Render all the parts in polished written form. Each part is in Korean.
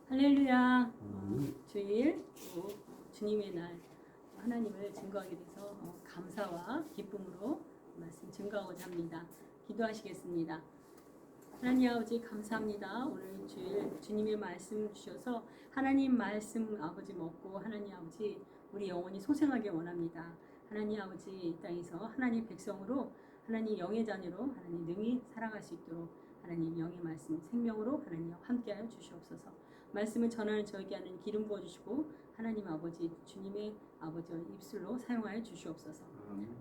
할렐루야. 주일 또 주님의 날 하나님을 증거하게 돼서 감사와 기쁨으로 말씀 증거하고자 합니다. 기도하시겠습니다. 하나님 아버지 감사합니다. 오늘 주일 주님의 말씀 주셔서 하나님 말씀 아버지 먹고 하나님 아버지 우리 영혼이 소생하게 원합니다. 하나님 아버지 이 땅에서 하나님 백성으로 하나님 영의 자녀로 하나님 능히 살아갈 수 있도록 하나님 영의 말씀 생명으로 하나님 함께하여 주시옵소서. 말씀을 전하는 저에게 하는 기름 부어주시고 하나님 아버지 주님의 아버지 입술로 사용하여 주시옵소서.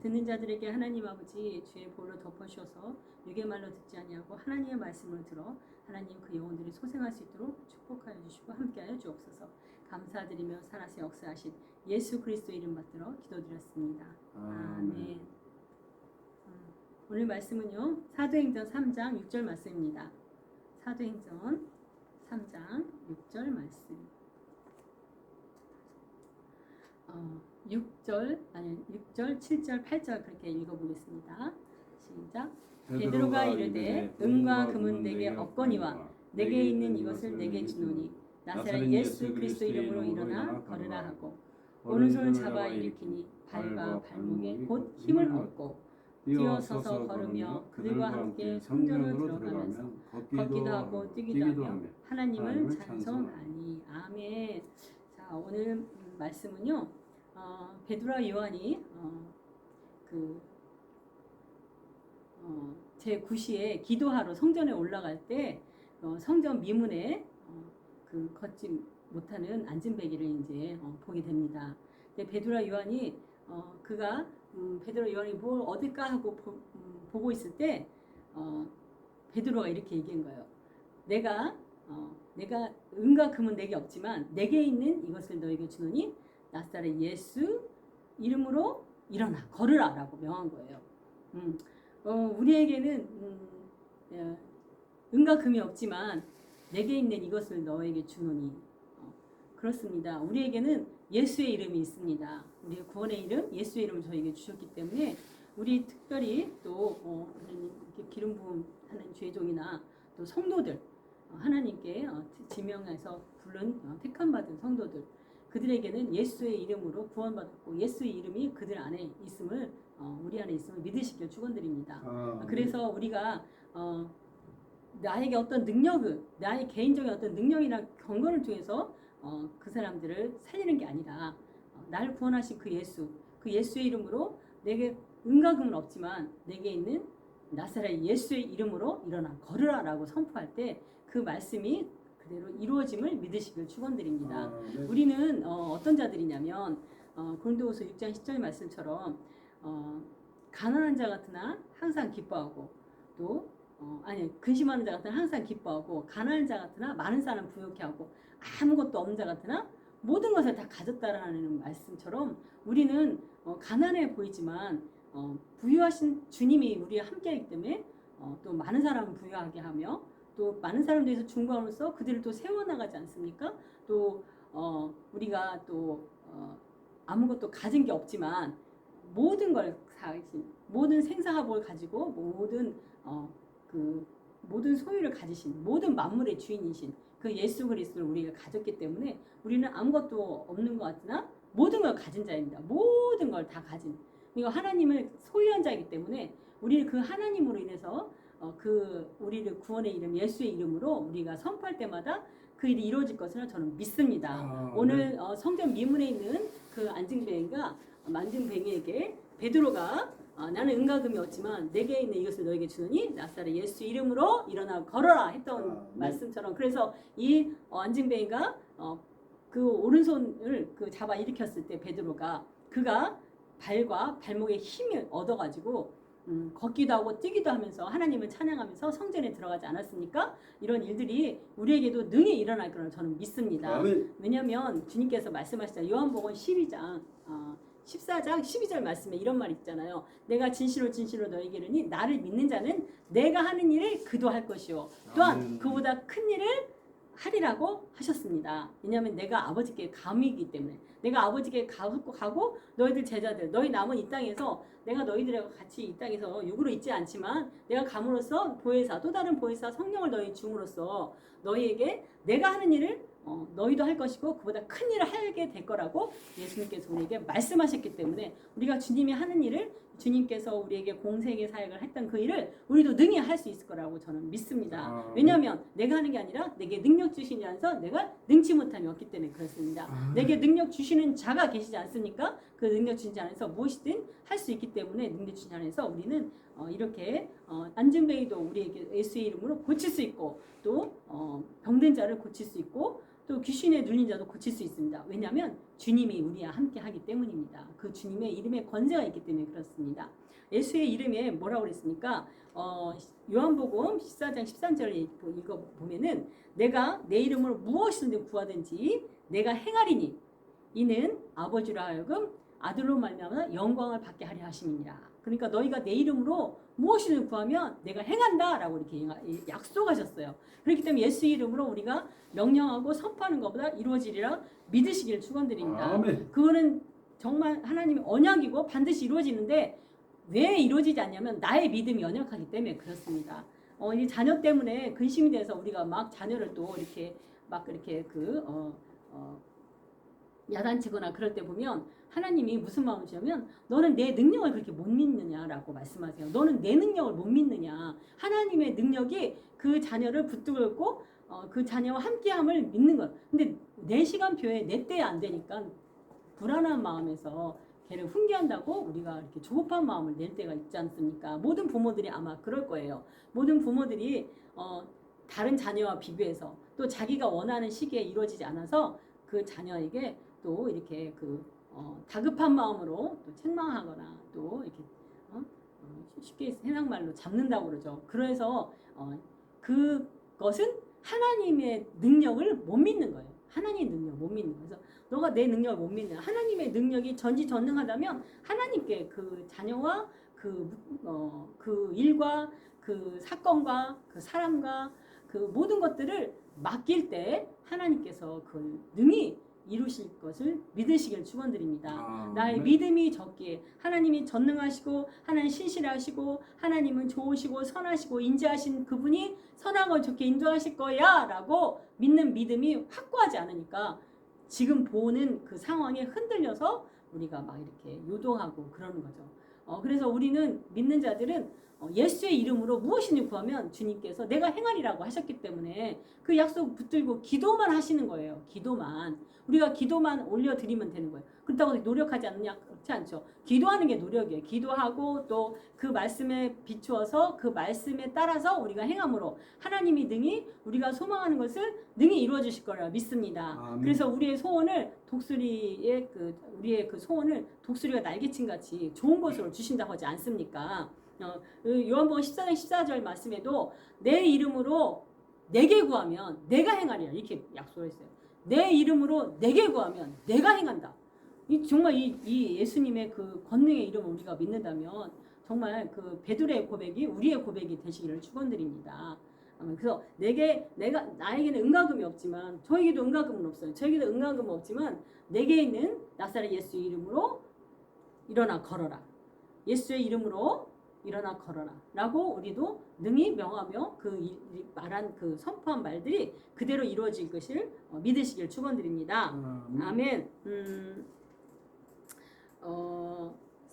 듣는 자들에게 하나님 아버지 주의 볼로 덮어주셔서 육의 말로 듣지 아니하고 하나님의 말씀을 들어 하나님 그 영혼들이 소생할 수 있도록 축복하여 주시고 함께하여 주옵소서. 감사드리며 살아서 역사하신 예수 그리스도 이름 받들어 기도드렸습니다. 아멘. 오늘 말씀은요 사도행전 3장 6절 말씀입니다. 사도행전 3장 6절 말씀. 6절, 7절, 8절 그렇게 읽어보겠습니다. 시작. 베드로가 이르되 은과 금은 내게 없거니와 내게 있는 이것을 내게 주노니 나사렛 예수 그리스도 이름으로 일어나 걸으라 하고 오른손을 잡아 일으키니 발과 발목에 곧 힘을 얻고 뛰어서서 걸으며 그들과 함께 성전으로 들어가면서 걷기도 하고 뛰기도 하며 하나님을 찬송하니. 아멘. 자, 오늘 말씀은요 베드로와 요한이 제9시에 기도하러 성전에 올라갈 때 성전 미문에 그 걷지 못하는 안진뱅이를 이제 보게 됩니다. 근데 베드로와 요한이 그가 베드로 요한이 뭘 얻을까 하고 보고 있을 때 베드로가 이렇게 얘기한 거예요. 내가 은과 금은 내게 없지만 내게 있는 이것을 너에게 주노니 나사렛 예수 이름으로 일어나 걸으라 라고 명한 거예요. 우리에게는 은과 금이 없지만 내게 있는 이것을 너에게 주노니 그렇습니다. 우리에게는 예수의 이름이 있습니다. 우리의 구원의 이름 예수의 이름을 저에게 주셨기 때문에 우리 특별히 또 하나님 기름 부음 하는 죄종이나 또 성도들 하나님께 지명해서 부른 택함 받은 성도들 그들에게는 예수의 이름으로 구원받았고 예수의 이름이 그들 안에 있음을 우리 안에 있음을 믿으시길 축원드립니다. 그래서 우리가 나에게 어떤 능력을 나의 개인적인 어떤 능력이나 경건을 통해서 그 사람들을 살리는 게 아니라 나를 구원하신 그 예수의 이름으로 내게 은과 금은 없지만 내게 있는 나사렛 예수의 이름으로 일어나 걸으라 라고 선포할 때 그 말씀이 그대로 이루어짐을 믿으시길 축원드립니다. 네. 우리는 어떤 자들이냐면 고린도후서 6장 10절 말씀처럼 가난한 자 같으나 항상 기뻐하고 또 근심하는 자 같으나 항상 기뻐하고 가난한 자 같으나 많은 사람 부욕해 하고 아무것도 없는 자 같으나 모든 것을 다 가졌다라는 말씀처럼 우리는 가난해 보이지만 부유하신 주님이 우리와 함께하기 때문에 또 많은 사람을 부유하게 하며 또 많은 사람들에서 중보함으로써 그들을 또 세워나가지 않습니까? 또 우리가 또 아무것도 가진 게 없지만 모든 걸 가진 모든 생사화복을 가지고 모든 소유를 가지신 모든 만물의 주인이신 그 예수 그리스도를 우리가 가졌기 때문에 우리는 아무것도 없는 것 같으나 모든 걸 가진 자입니다. 모든 걸 다 가진. 이거 하나님을 소유한 자이기 때문에 우리는 그 하나님으로 인해서 우리를 구원의 이름 예수의 이름으로 우리가 선포할 때마다 그 일이 이루어질 것을 저는 믿습니다. 오늘 성전 미문에 있는 그 안진뱅이에게 베드로가 나는 은과 금이 없지만 내게 있는 이것을 너에게 주노니 나사렛 예수 이름으로 일어나 걸어라 했던 말씀처럼 그래서 이 안진뱅이가 그 오른손을 잡아 일으켰을 때 베드로가 그가 발과 발목에 힘을 얻어가지고 걷기도 하고 뛰기도 하면서 하나님을 찬양하면서 성전에 들어가지 않았습니까? 이런 일들이 우리에게도 능히 일어날 거라고 저는 믿습니다. 왜냐하면 주님께서 말씀하시잖아요. 요한복음 12장 14장 12절 말씀에 이런 말이 있잖아요. 내가 진실로 너에게 이르니 나를 믿는 자는 내가 하는 일을 그도 할 것이요 또한 그보다 큰 일을 하리라고 하셨습니다. 왜냐하면 내가 아버지께 감이기 때문에 내가 아버지께 가고 너희들 제자들 너희 남은 이 땅에서 내가 너희들과 같이 이 땅에서 육으로 있지 않지만 내가 감으로써 보혜사 또 다른 보혜사 성령을 너희 줌으로써 너희에게 내가 하는 일을 너희도 할 것이고 그보다 큰 일을 하게 될 거라고 예수님께서 우리에게 말씀하셨기 때문에 우리가 주님이 하는 일을 주님께서 우리에게 공생의 사역을 했던 그 일을 우리도 능히 할 수 있을 거라고 저는 믿습니다. 왜냐하면 내가 하는 게 아니라 내게 능력 주시지 않아서 내가 능치 못함이 없기 때문에 그렇습니다. 내게 능력 주시는 자가 계시지 않습니까? 그 능력 주시지 않아서 무엇이든 할 수 있기 때문에 능력 주시지 않아서 우리는 이렇게 안증뱅이도 우리에게 예수의 이름으로 고칠 수 있고 또 병든 자를 고칠 수 있고 또 귀신에 눌린 자도 고칠 수 있습니다. 왜냐하면 주님이 우리와 함께 하기 때문입니다. 그 주님의 이름에 권세가 있기 때문에 그렇습니다. 예수의 이름에 뭐라고 그랬습니까? 요한복음 14장 13절에 읽어보면은 내가 내 이름으로 무엇이든 구하든지 내가 행하리니 이는 아버지로 하여금 아들로 말미암아 영광을 받게 하려 하심이니라. 그러니까 너희가 내 이름으로 무엇이든 구하면 내가 행한다라고 이렇게 약속하셨어요. 그렇기 때문에 예수 이름으로 우리가 명령하고 선포하는 것보다 이루어지리라 믿으시기를 축원드립니다. 아멘. 그거는 정말 하나님의 언약이고 반드시 이루어지는데 왜 이루어지지 않냐면 나의 믿음이 연약하기 때문에 그렇습니다. 이 자녀 때문에 근심이 돼서 우리가 막 자녀를 또 이렇게 막 이렇게 야단치거나 그럴 때 보면 하나님이 무슨 마음을 주냐면 너는 내 능력을 그렇게 못 믿느냐라고 말씀하세요. 너는 내 능력을 못 믿느냐. 하나님의 능력이 그 자녀를 붙들고 그 자녀와 함께함을 믿는 것. 근데 내 시간표에 내 때에 안 되니까 불안한 마음에서 걔를 훈계한다고 우리가 이렇게 조급한 마음을 낼 때가 있지 않습니까? 모든 부모들이 아마 그럴 거예요. 모든 부모들이 다른 자녀와 비교해서 또 자기가 원하는 시기에 이루어지지 않아서 그 자녀에게 또 이렇게 다급한 마음으로 또 책망하거나 또 이렇게 쉽게 세상말로 잡는다고 그러죠. 그래서 그것은 하나님의 능력을 못 믿는 거예요. 하나님의 능력을 못 믿는 거예요. 그래서 너가 내 능력을 못 믿는 하나님의 능력이 전지전능하다면 하나님께 그 자녀와 그 일과 그 사건과 그 사람과 그 모든 것들을 맡길 때 하나님께서 그 능히 이루실 것을 믿으시길 축원드립니다. 나의 믿음이 적기에 하나님이 전능하시고 하나님 신실하시고 하나님은 좋으시고 선하시고 인자하신 그분이 선하고 좋게 인도하실 거야 라고 믿는 믿음이 확고하지 않으니까 지금 보는 그 상황에 흔들려서 우리가 막 이렇게 요동하고 그러는 거죠. 그래서 우리는 믿는 자들은 예수의 이름으로 무엇이니 구하면 주님께서 내가 행하리라고 하셨기 때문에 그 약속 붙들고 기도만 하시는 거예요. 기도만. 우리가 기도만 올려드리면 되는 거예요. 그렇다고 노력하지 않느냐? 그렇지 않죠. 기도하는 게 노력이에요. 기도하고 또 그 말씀에 비추어서 그 말씀에 따라서 우리가 행함으로 하나님이 능히 우리가 소망하는 것을 능히 이루어 주실 거라 믿습니다. 아멘. 그래서 우리의 소원을 우리의 그 소원을 독수리가 날개친 같이 좋은 것으로 주신다고 하지 않습니까? 요한복음 14장 14절 말씀에도 내 이름으로 내게 구하면 내가 행하리라 이렇게 약속을 했어요. 내 이름으로 내게 구하면 내가 행한다. 정말 이 예수님의 그 권능의 이름을 우리가 믿는다면 정말 그 베드로의 고백이 우리의 고백이 되시기를 축원드립니다. 그래서 나에게는 응가금이 없지만 저에게도 응가금은 없어요. 저에게도 응가금은 없지만 내게 있는 나사렛 예수 이름으로 일어나 걸어라. 예수의 이름으로 일어나 걸어라 라고 우리도 능히 명하며 말한 그 선포한 말들이 그대로 이루어질 것을 믿으시길 축원드립니다. 아멘.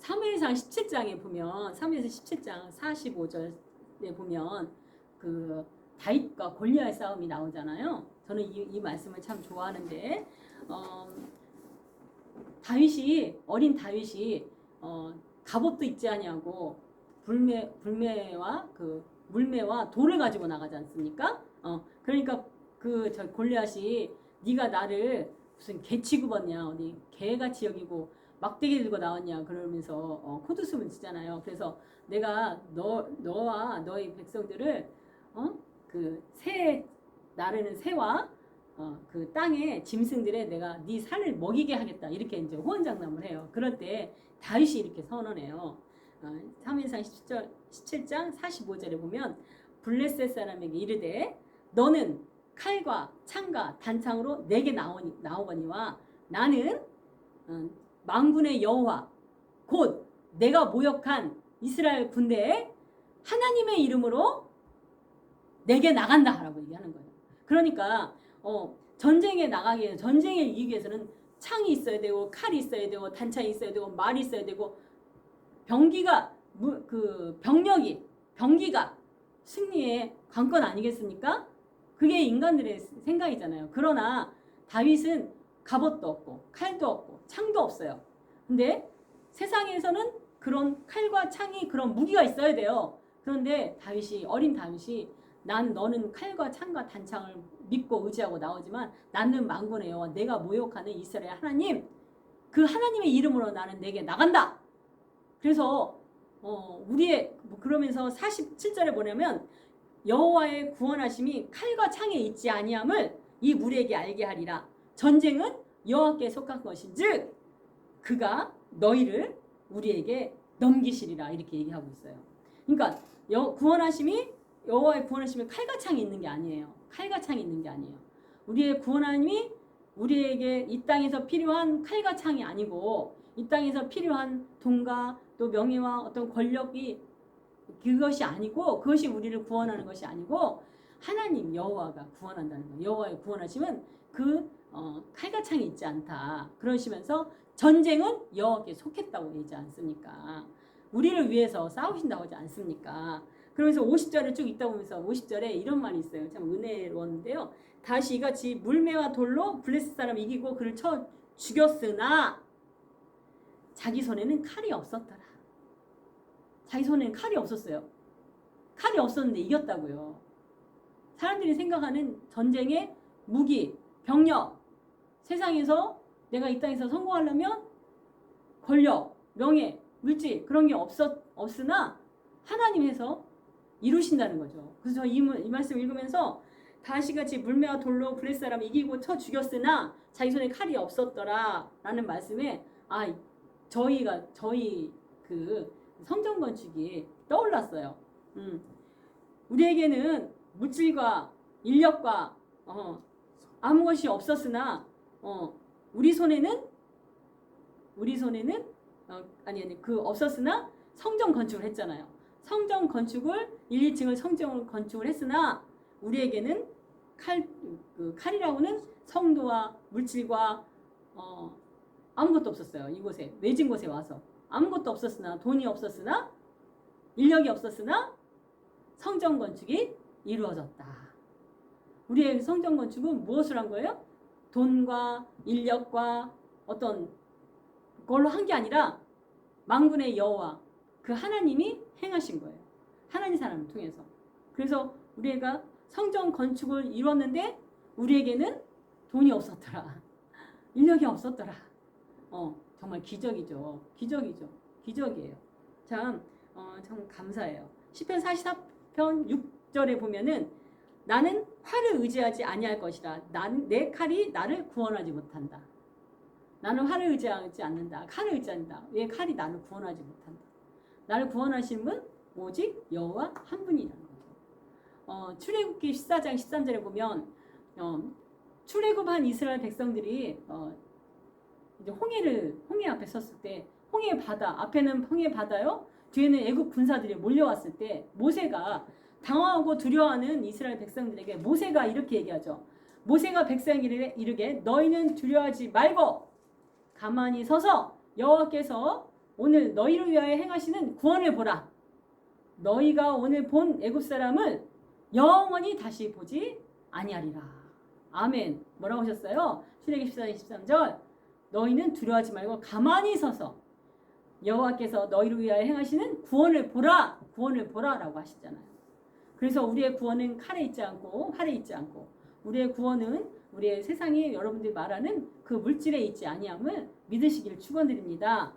사무엘상 17장에 보면 사무엘상 17장 45절에 보면 그 다윗과 골리앗의 싸움이 나오잖아요. 저는 이 말씀을 참 좋아하는데 어린 다윗이 갑옷도 입지 아니하고 불매와 그 물매와 돌을 가지고 나가지 않습니까? 그러니까 저 골리앗이 네가 나를 무슨 개 취급했냐 어디 개같이 여기고 막대기 들고 나왔냐 그러면서 코드숨을 치잖아요. 그래서 내가 너와 너의 백성들을 그 새 나르는 새와 그 땅의 짐승들에 내가 네 살을 먹이게 하겠다 이렇게 이제 호언장담을 해요. 그럴 때 다윗이 이렇게 선언해요. 사무엘상 17장 45절에 보면 블레셋 사람에게 이르되 너는 칼과 창과 단창으로 내게 나오거니와 나는 만군의 여호와 곧 내가 모욕한 이스라엘 군대에 하나님의 이름으로 내게 나간다 라고 얘기하는 거예요. 그러니까 전쟁에 나가기 위해서 전쟁에 이기기 위해서는 창이 있어야 되고 칼이 있어야 되고 단창이 있어야 되고 말이 있어야 되고 병기가 병기가 승리의 관건 아니겠습니까? 그게 인간들의 생각이잖아요. 그러나 다윗은 갑옷도 없고 칼도 없고 창도 없어요. 근데 세상에서는 그런 칼과 창이 그런 무기가 있어야 돼요. 그런데 어린 다윗이 너는 칼과 창과 단창을 믿고 의지하고 나오지만 나는 만군의 여호와 내가 모욕하는 이스라엘 하나님 그 하나님의 이름으로 나는 내게 나간다. 그래서 그러면서 47절에 보내면 여호와의 구원하심이 칼과 창에 있지 아니함을 이 무리에게 알게 하리라. 전쟁은 여호와께 속한 것인즉 그가 너희를 우리에게 넘기시리라 이렇게 얘기하고 있어요. 그러니까 여호와의 구원하심이 칼과 창이 있는 게 아니에요. 칼과 창이 있는 게 아니에요. 우리의 구원하심이 우리에게 이 땅에서 필요한 칼과 창이 아니고 이 땅에서 필요한 돈과 또 명예와 어떤 권력이 그것이 아니고 그것이 우리를 구원하는 것이 아니고 하나님 여호와가 구원한다는 거예요. 여호와의 구원하심은 칼과 창이 있지 않다. 그러시면서 전쟁은 여호와께 속했다고 얘기하지 않습니까? 우리를 위해서 싸우신다고 하지 않습니까? 그러면서 50절에 쭉 있다 보면서 50절에 이런 말이 있어요. 참 은혜로웠는데요. 다시 이같이 물매와 돌로 블레셋 사람 이기고 그를 쳐 죽였으나 자기 손에는 칼이 없었더라. 자기 손에는 칼이 없었어요. 칼이 없었는데 이겼다고요. 사람들이 생각하는 전쟁의 무기, 병력, 세상에서 내가 이 땅에서 성공하려면 권력, 명예, 물질 그런 게 없으나 하나님께서 이루신다는 거죠. 그래서 이 말씀 읽으면서 다시같이 물매와 돌로 블레셋 사람 이기고 쳐 죽였으나 자기 손에 칼이 없었더라 라는 말씀에 저희 그 성전 건축이 떠올랐어요. 우리에게는 물질과 인력과 아무 것이 없었으나 우리 손에는 없었으나 성전 건축을 했잖아요. 성전 건축을 1, 2층을 성전 건축을 했으나 우리에게는 칼이라고는 성도와 물질과 아무것도 없었어요. 이곳에 외진 곳에 와서 아무것도 없었으나 돈이 없었으나 인력이 없었으나 성전 건축이 이루어졌다. 우리의 성전 건축은 무엇을 한 거예요? 돈과 인력과 어떤 걸로 한 게 아니라 만군의 여호와 그 하나님이 행하신 거예요. 하나님 사람을 통해서. 그래서 우리가 성전 건축을 이뤘는데 우리에게는 돈이 없었더라. 인력이 없었더라. 정말 기적이죠. 기적이에요. 참 감사해요. 시편 44편 6절에 보면은 나는 활을 의지하지 아니할 것이라. 내 칼이 나를 구원하지 못한다. 나는 활을 의지하지 않는다. 칼을 의지한다. 왜 칼이 나를 구원하지 못한다. 나를 구원하신 분 오직 여호와 한 분이라는 거죠. 출애굽기 14장 13절에 보면 출애굽한 이스라엘 백성들이 이제 홍해 앞에 섰을 때 홍해 바다 앞에는 홍해 바다요. 뒤에는 애국 군사들이 몰려왔을 때 모세가 당황하고 두려워하는 이스라엘 백성들에게 모세가 이렇게 얘기하죠. 모세가 백성에게 이르게 너희는 두려워하지 말고 가만히 서서 여호와께서 오늘 너희를 위하여 행하시는 구원을 보라. 너희가 오늘 본 애굽 사람을 영원히 다시 보지 아니하리라. 아멘. 뭐라고 하셨어요? 출애굽기 14장 13절 너희는 두려워하지 말고 가만히 서서 여호와께서 너희를 위하여 행하시는 구원을 보라라고 하시잖아요. 그래서 우리의 구원은 칼에 있지 않고 활에 있지 않고 우리의 구원은 우리의 세상에 여러분들이 말하는 그 물질에 있지 아니함을 믿으시기를 축원드립니다.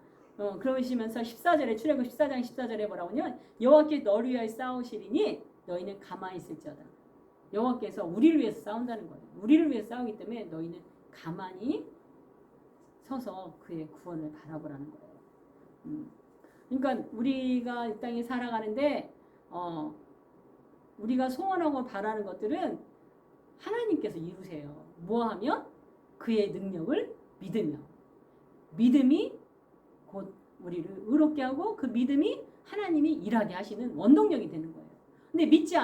그러시면서 14절에 출애굽 14장 14절에 뭐라고 하냐면 여호와께 너를 위하여 싸우시리니 너희는 가만히 있을지어다. 여호와께서 우리를 위해서 싸운다는 거예요. 우리를 위해서 싸우기 때문에 너희는 가만히 서서 그의 구원을 바라보라는 거예요. 그러니까 우리가 이 땅에 살아가는데 우리가 소원하고 바라는 것들은 하나님께서 이루세요. 뭐하면? 그의 능력을 믿으며. 믿음이 곧 우리를 의롭게 하고 그 믿음이 하나님이 일하게 하시는 원동력이 되는 거예요. 근데 믿지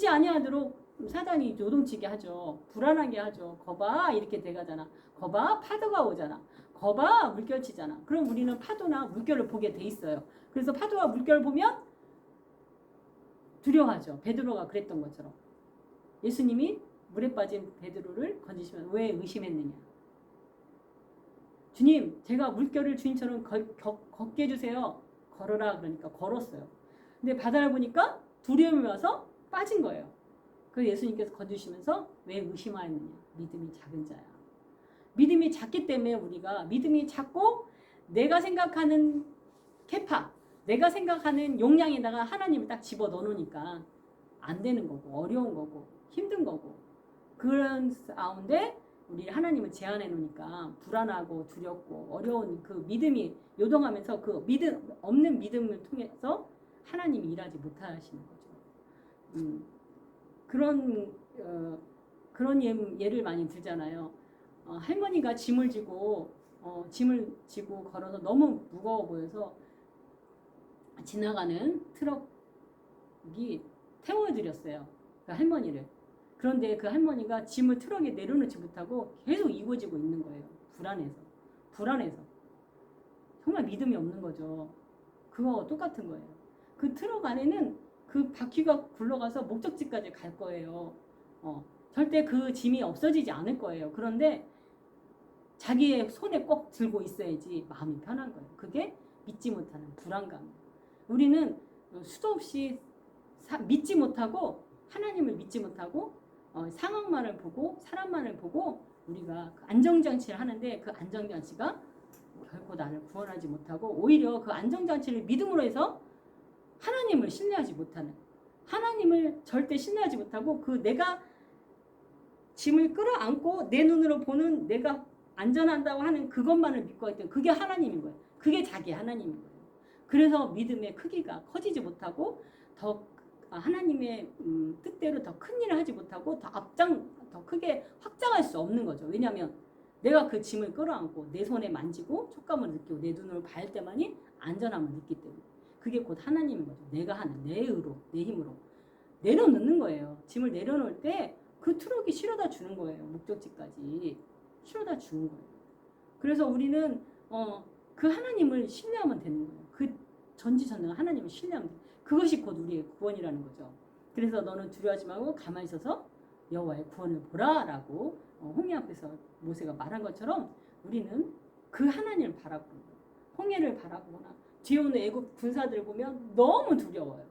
아니하도록 사단이 요동치게 하죠. 불안하게 하죠. 거봐 이렇게 돼가잖아. 거봐 파도가 오잖아. 거봐 물결 치잖아. 그럼 우리는 파도나 물결을 보게 돼 있어요. 그래서 파도와 물결을 보면 두려워하죠. 베드로가 그랬던 것처럼. 예수님이 물에 빠진 베드로를 건지시면 왜 의심했느냐. 주님 제가 물결을 주님처럼 걷게 해주세요. 걸어라 그러니까 걸었어요. 근데 바다를 보니까 두려움이 와서 빠진 거예요. 그래서 예수님께서 건지시면서 왜 의심하였느냐. 믿음이 작은 자야. 믿음이 작기 때문에 우리가 믿음이 작고 내가 생각하는 캐파 내가 생각하는 용량에다가 하나님을 딱 집어 넣어놓으니까 안 되는 거고 어려운 거고 힘든 거고 그런 가운데 우리 하나님을 제한해 놓으니까 불안하고 두렵고 어려운 그 믿음이 요동하면서 그 믿음 없는 믿음을 통해서 하나님이 일하지 못하시는 거죠. 그런 예를 많이 들잖아요. 할머니가 짐을 지고 걸어서 너무 무거워 보여서 지나가는 트럭이 태워드렸어요. 그 할머니를. 그런데 그 할머니가 짐을 트럭에 내려놓지 못하고 계속 이고지고 있는 거예요. 불안해서. 정말 믿음이 없는 거죠. 그거 똑같은 거예요. 그 트럭 안에는 그 바퀴가 굴러가서 목적지까지 갈 거예요. 절대 그 짐이 없어지지 않을 거예요. 그런데 자기의 손에 꼭 들고 있어야지 마음이 편한 거예요. 그게 믿지 못하는 불안감. 우리는 수도 없이 믿지 못하고 하나님을 믿지 못하고 상황만을 보고 사람만을 보고 우리가 그 안정장치를 하는데 그 안정장치가 결코 나를 구원하지 못하고 오히려 그 안정장치를 믿음으로 해서 하나님을 신뢰하지 못하는 하나님을 절대 신뢰하지 못하고 그 내가 짐을 끌어안고 내 눈으로 보는 내가 안전한다고 하는 그것만을 믿고 있던 그게 하나님인 거예요. 그게 자기 하나님인 거예요. 그래서 믿음의 크기가 커지지 못하고 더 하나님의 뜻대로 더 큰 일을 하지 못하고 더 크게 확장할 수 없는 거죠. 왜냐하면 내가 그 짐을 끌어안고 내 손에 만지고 촉감을 느끼고 내 눈으로 볼 때만이 안전함을 느끼기 때문에 그게 곧 하나님인 거죠. 내가 하는 내 의로 내 힘으로 내려놓는 거예요. 짐을 내려놓을 때 그 트럭이 실어다 주는 거예요. 목적지까지 실어다 주는 거예요. 그래서 우리는 그 하나님을 신뢰하면 되는 거예요. 그 전지전능한 하나님을 신뢰하면 돼요. 그것이 곧 우리의 구원이라는 거죠. 그래서 너는 두려워하지 말고 가만히 있어서 여호와의 구원을 보라라고 홍해 앞에서 모세가 말한 것처럼 우리는 그 하나님을 바라보는 거예요. 홍해를 바라보거나 뒤에 오는 애국 군사들을 보면 너무 두려워요.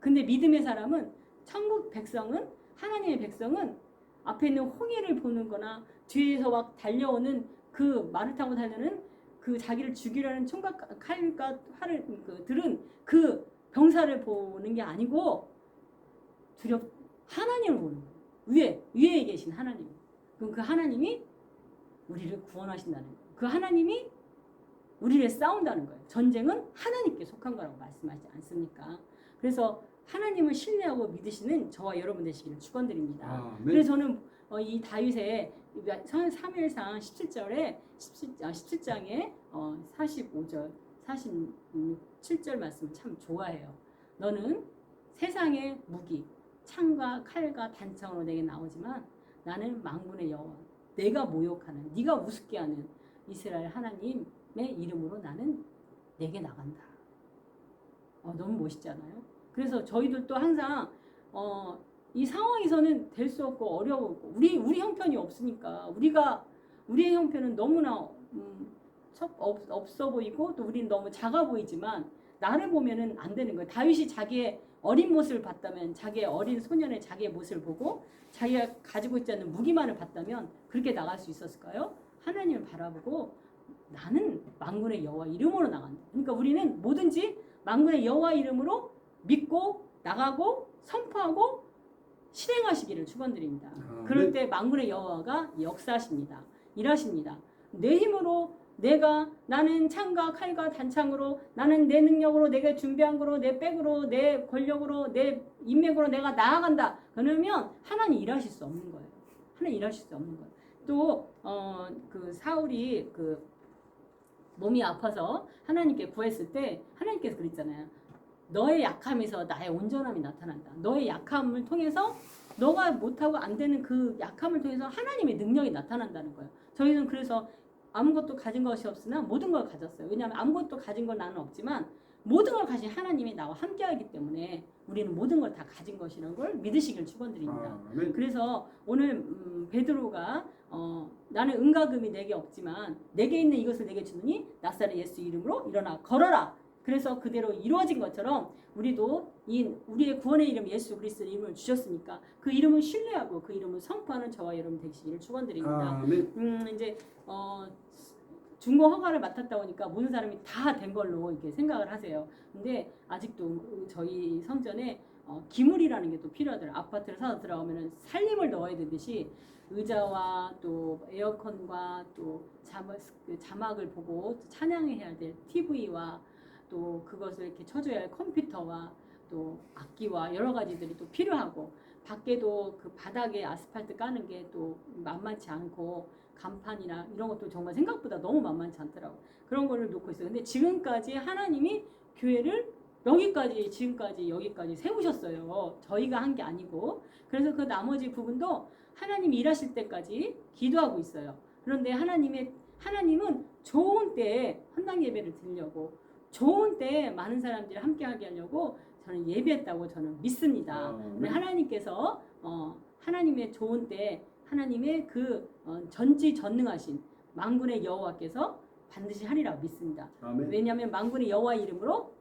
근데 믿음의 사람은 천국 백성은 하나님의 백성은 앞에 있는 홍해를 보는 거나 뒤에서 막 달려오는 그 말을 타고 달려는 그 자기를 죽이려는 총각 칼과 활을 들은 그 병사를 보는 게 아니고 하나님을 보는 거예요. 위에 계신 하나님. 그럼 그 하나님이 우리를 구원하신다는 거예요. 그 하나님이 우리를 싸운다는 거예요. 전쟁은 하나님께 속한 거라고 말씀하지 않습니까? 그래서 하나님을 신뢰하고 믿으시는 저와 여러분 되시기를 축원드립니다. 그래서 저는 이 다윗의 사무엘상 17장에 45절 47절 말씀을 참 좋아해요. 너는 세상의 무기 창과 칼과 단창으로 내게 나오지만 나는 만군의 여호와 내가 모욕하는 네가 우습게 하는 이스라엘 하나님의 이름으로 나는 내게 나간다. 너무 멋있잖아요. 그래서 저희들도 항상 이 상황에서는 될 수 없고 어려웠고 우리 형편이 없으니까 우리의 형편은 너무나 없어 보이고 또 우리는 너무 작아 보이지만 나를 보면은 안 되는 거예요. 다윗이 자기의 어린 모습을 봤다면 자기의 어린 소년의 자기의 모습을 보고 자기가 가지고 있지 않는 무기만을 봤다면 그렇게 나갈 수 있었을까요? 하나님을 바라보고 나는 만군의 여호와 이름으로 나간다. 그러니까 우리는 뭐든지 만군의 여호와 이름으로 믿고 나가고 선포하고 실행하시기를 축원드립니다. 그럴 때 만군의 여호와가 역사하십니다. 일하십니다. 내 힘으로 나는 창과 칼과 단창으로 나는 내 능력으로 내가 준비한 거로 내 백으로 내 권력으로 내 인맥으로 내가 나아간다. 그러면 하나님 일하실 수 없는 거예요. 하나님 일하실 수 없는 거예요. 또 그 사울이 그 몸이 아파서 하나님께 구했을 때 하나님께서 그랬잖아요. 너의 약함에서 나의 온전함이 나타난다. 너의 약함을 통해서 너가 못하고 안 되는 그 약함을 통해서 하나님의 능력이 나타난다는 거예요. 저희는 그래서 아무것도 가진 것이 없으나 모든 걸 가졌어요. 왜냐하면 아무것도 가진 건 나는 없지만 모든 걸 가진 하나님이 나와 함께하기 때문에 우리는 모든 걸 다 가진 것이라는 걸 믿으시길 축원드립니다. 그래서 오늘 베드로가 나는 은과 금이 내게 없지만 내게 있는 이것을 내게 주느니 나사렛 예수 이름으로 일어나 걸어라. 그래서 그대로 이루어진 것처럼 우리도 우리의 구원의 이름 예수 그리스도의 이름을 주셨으니까 그 이름을 신뢰하고 그 이름을 선포하는 저와 여러분 되시기를 축원드립니다. 이제 중고 허가를 맡았다 보니까 모든 사람이 다 된 걸로 이렇게 생각을 하세요. 근데 아직도 저희 성전에 기물이라는 게 또 필요하더라고요. 아파트를 사서 들어가면 살림을 넣어야 되듯이 의자와 또 에어컨과 또 자막을 보고 찬양해야 될 TV와 또 그것을 이렇게 쳐줘야 할 컴퓨터와 또 악기와 여러 가지들이 또 필요하고 밖에도 그 바닥에 아스팔트 까는 게 또 만만치 않고 간판이나 이런 것도 정말 생각보다 너무 만만치 않더라고. 그런 거를 놓고 있어요. 근데 지금까지 하나님이 교회를 지금까지 여기까지 세우셨어요. 저희가 한 게 아니고. 그래서 그 나머지 부분도 하나님이 일하실 때까지 기도하고 있어요. 그런데 하나님은 좋은 때에 헌당 예배를 드리려고 좋은 때에 많은 사람들이 함께하게 하려고 저는 예배했다고 저는 믿습니다. 근데 하나님께서 하나님의 좋은 때 하나님의 그 전지전능하신 만군의 여호와께서 반드시 하리라고 믿습니다. 왜냐하면 만군의 여호와 이름으로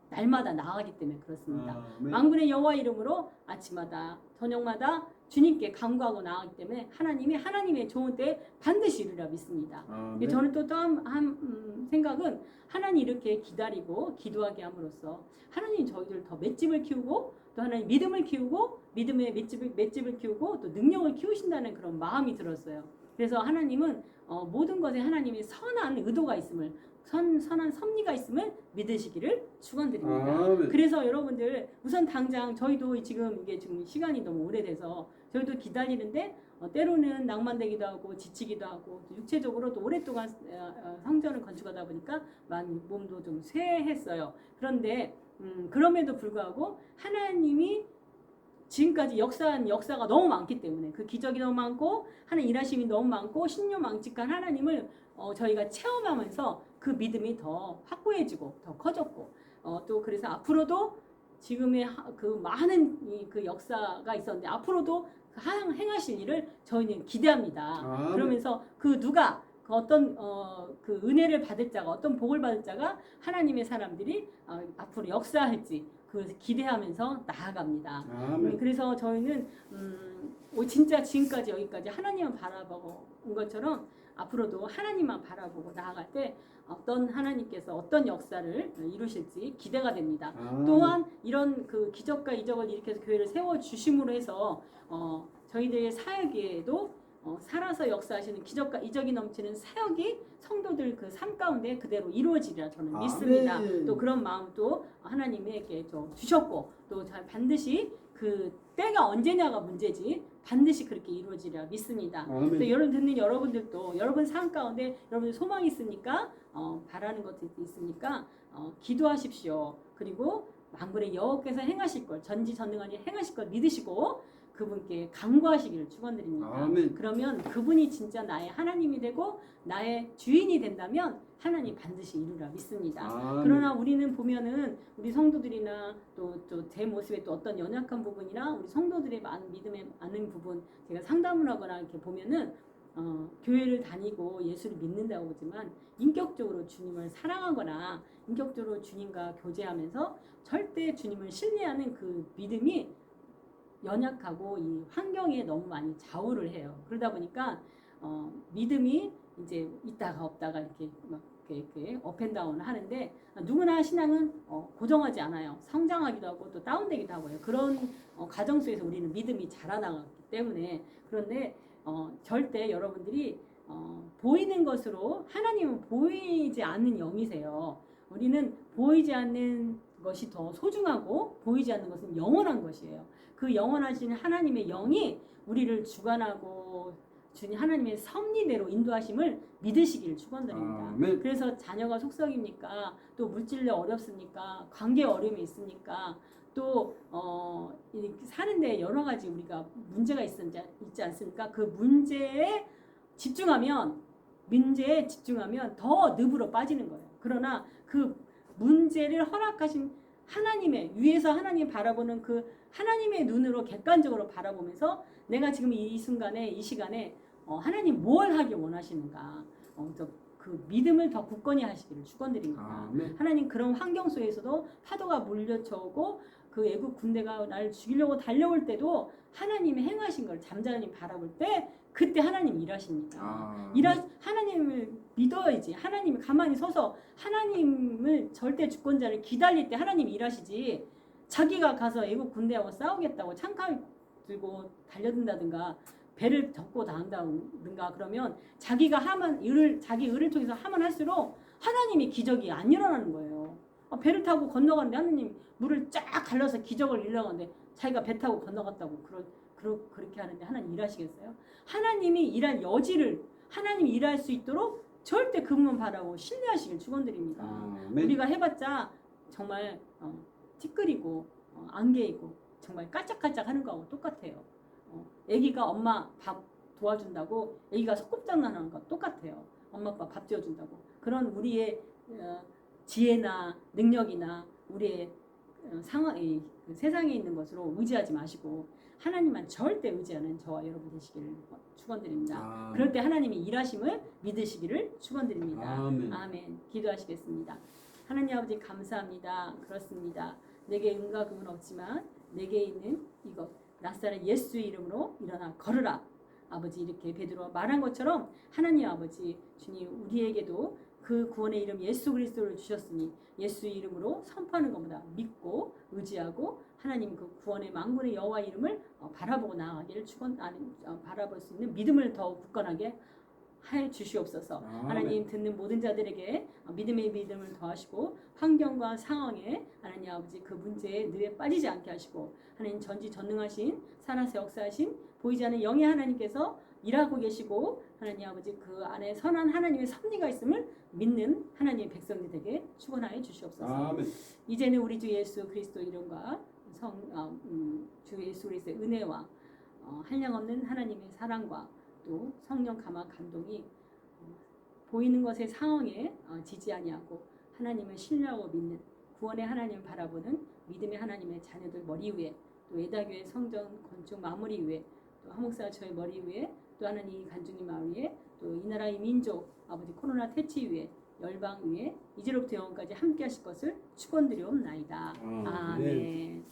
날마다 나아가기 때문에 그렇습니다. 만군의 여호와 이름으로 아침마다 저녁마다 주님께 간구하고 나아가기 때문에 하나님의 좋은 때에 반드시 이루리라 믿습니다. 저는 또 한 생각은 하나님 이렇게 기다리고 기도하게 함으로써 하나님 저희들 더 맷집을 키우고 또 하나님 믿음을 키우고 믿음의 맷집을 키우고 또 능력을 키우신다는 그런 마음이 들었어요. 그래서 하나님은 모든 것에 하나님의 선한 의도가 있음을 선한 섭리가 있음을 믿으시기를 축원드립니다. 그래서 여러분들 우선 당장 저희도 지금 시간이 너무 오래돼서 저희도 기다리는데 때로는 낭만되기도 하고 지치기도 하고 육체적으로 또 오랫동안 성전을 건축하다 보니까 많이 몸도 좀 쇠했어요. 그런데 그럼에도 불구하고 하나님이 지금까지 역사한 역사가 너무 많기 때문에 그 기적이 너무 많고 하나님 일하심이 너무 많고 신묘망측한 하나님을 저희가 체험하면서 그 믿음이 더 확고해지고 더 커졌고 또 그래서 앞으로도 지금의 그 많은 그 역사가 있었는데 앞으로도 행하실 일을 저희는 기대합니다. 그러면서 그 누가 그 어떤 그 은혜를 받을 자가 어떤 복을 받을 자가 하나님의 사람들이 앞으로 역사할지 그 기대하면서 나아갑니다. 그래서 저희는 진짜 지금까지 여기까지 하나님만 바라보고 온 것처럼 앞으로도 하나님만 바라보고 나아갈 때 어떤 하나님께서 어떤 역사를 이루실지 기대가 됩니다. 또한 이런 그 기적과 이적을 일으켜서 교회를 세워 주심으로 해서 저희들의 사역에도 살아서 역사하시는 기적과 이적이 넘치는 사역이 성도들 그 삶 가운데 그대로 이루어지리라 저는 믿습니다. 또 그런 마음도 하나님에게 주셨고 또 반드시 그 때가 언제냐가 문제지 반드시 그렇게 이루어지리라 믿습니다. 또 여러분 듣는 여러분들도 여러분 삶 가운데 여러분 소망이 있으니까 바라는 것도 있으니까 기도하십시오. 그리고 만군의 여호와께서 행하실 걸 전지전능하니 행하실 걸 믿으시고 그분께 간구하시기를 축원드립니다. 그러면 그분이 진짜 나의 하나님이 되고 나의 주인이 된다면 하나님 반드시 이루라 믿습니다. 그러나 우리는 보면은 우리 성도들이나 또 제 모습에 또 어떤 연약한 부분이나 우리 성도들의 믿음에 많은 부분 제가 상담을 하거나 이렇게 보면은 교회를 다니고 예수를 믿는다고 하지만 인격적으로 주님을 사랑하거나 인격적으로 주님과 교제하면서 절대 주님을 신뢰하는 그 믿음이 연약하고 이 환경에 너무 많이 좌우를 해요. 그러다 보니까 믿음이 이제 있다가 없다가 이렇게 업앤다운을 하는데 누구나 신앙은 고정하지 않아요. 성장하기도 하고 또 다운되기도 하고요. 그런 과정 속에서 우리는 믿음이 자라나갔기 때문에 그런데 절대 여러분들이 보이는 것으로 하나님은 보이지 않는 영이세요. 우리는 보이지 않는 것이 더 소중하고 보이지 않는 것은 영원한 것이에요. 그 영원하신 하나님의 영이 우리를 주관하고 주님 하나님의 섭리대로 인도하심을 믿으시기를 축원드립니다. 그래서 자녀가 속썩입니까? 또 물질로 어렵습니까? 관계 어려움이 있습니까? 또 사는데 여러 가지 우리가 문제가 있지 않습니까? 그 문제에 집중하면 더 늪으로 빠지는 거예요. 그러나 그 문제를 허락하신 하나님의 위에서 하나님 바라보는 그 하나님의 눈으로 객관적으로 바라보면서 내가 지금 이 순간에 이 시간에 하나님 뭘 하길 원하시는가 그 믿음을 더 굳건히 하시기를 축원드립니다. 하나님 그런 환경 속에서도 파도가 몰려쳐오고 그 애국 군대가 나를 죽이려고 달려올 때도 하나님이 행하신 걸 잠잠히 바라볼 때 그때 하나님 일하십니다. 하나님을 믿어야지. 하나님이 가만히 서서 하나님을 절대 주권자를 기다릴 때 하나님이 일하시지. 자기가 가서 애국 군대하고 싸우겠다고 창칼 들고 달려든다든가 배를 덮고 나온다든가 그러면 자기가 자기 의를 통해서 하면 할수록 하나님이 기적이 안 일어나는 거예요. 배를 타고 건너가는데 하나님 물을 쫙 갈라서 기적을 일어나는데 자기가 배 타고 건너갔다고 그렇게 하는데 하나님 일하시겠어요? 하나님이 일할 여지를 하나님이 일할 수 있도록 절대 그분만 바라고 신뢰하시길 축원드립니다. 우리가 해봤자 정말 찌끄리고 안개이고 정말 깔짝깔짝 하는 거하고 똑같아요. 애기가 엄마 밥 도와준다고 애기가 소꿉장난하는 거 똑같아요. 엄마 아빠 밥 지어준다고. 그런 우리의 지혜나 능력이나 우리의 상황이 세상에 있는 것으로 의지하지 마시고 하나님만 절대 의지하는 저와 여러분 되시기를 축원드립니다. 그럴 때 하나님이 일하심을 믿으시기를 축원드립니다. 아멘. 기도하시겠습니다. 하나님 아버지 감사합니다. 그렇습니다. 내게 은과 금은 없지만 내게 있는 이것 낫사렛 예수의 이름으로 일어나 걸으라. 아버지 이렇게 베드로가 말한 것처럼 하나님 아버지 주님 우리에게도 그 구원의 이름 예수 그리스도를 주셨으니 예수의 이름으로 선포하는 것보다 믿고 의지하고 하나님 그 구원의 만군의 여호와 이름을 바라보고 나아가기를 바라볼 수 있는 믿음을 더 굳건하게 해 주시옵소서. 하나님 듣는 모든 자들에게 믿음의 믿음을 더하시고 환경과 상황에 하나님 아버지 그 문제에 늪에 빠지지 않게 하시고 하나님 전지전능하신 살아서 역사하신 보이지 않는 영의 하나님께서 일하고 계시고 하나님 아버지 그 안에 선한 하나님의 섭리가 있음을 믿는 하나님의 백성들에게 축원하여 주시옵소서. 이제는 우리 주 예수 그리스도 이름과 주 예수 그리스도의 은혜와 한량없는 하나님의 사랑과 또 성령 감화 감동이 보이는 것의 상황에 지지 아니하고 하나님을 신뢰하고 믿는 구원의 하나님을 바라보는 믿음의 하나님의 자녀들 머리 위에 또 예다교회 성전 건축 마무리 위에 또 한목사 저의 머리 위에 또 하나님 간증님 마을 위에 또 이 나라의 민족 아버지 코로나 퇴치 위에 열방 위에 이제로부터 영원까지 함께 하실 것을 축원드리옵나이다. 아멘.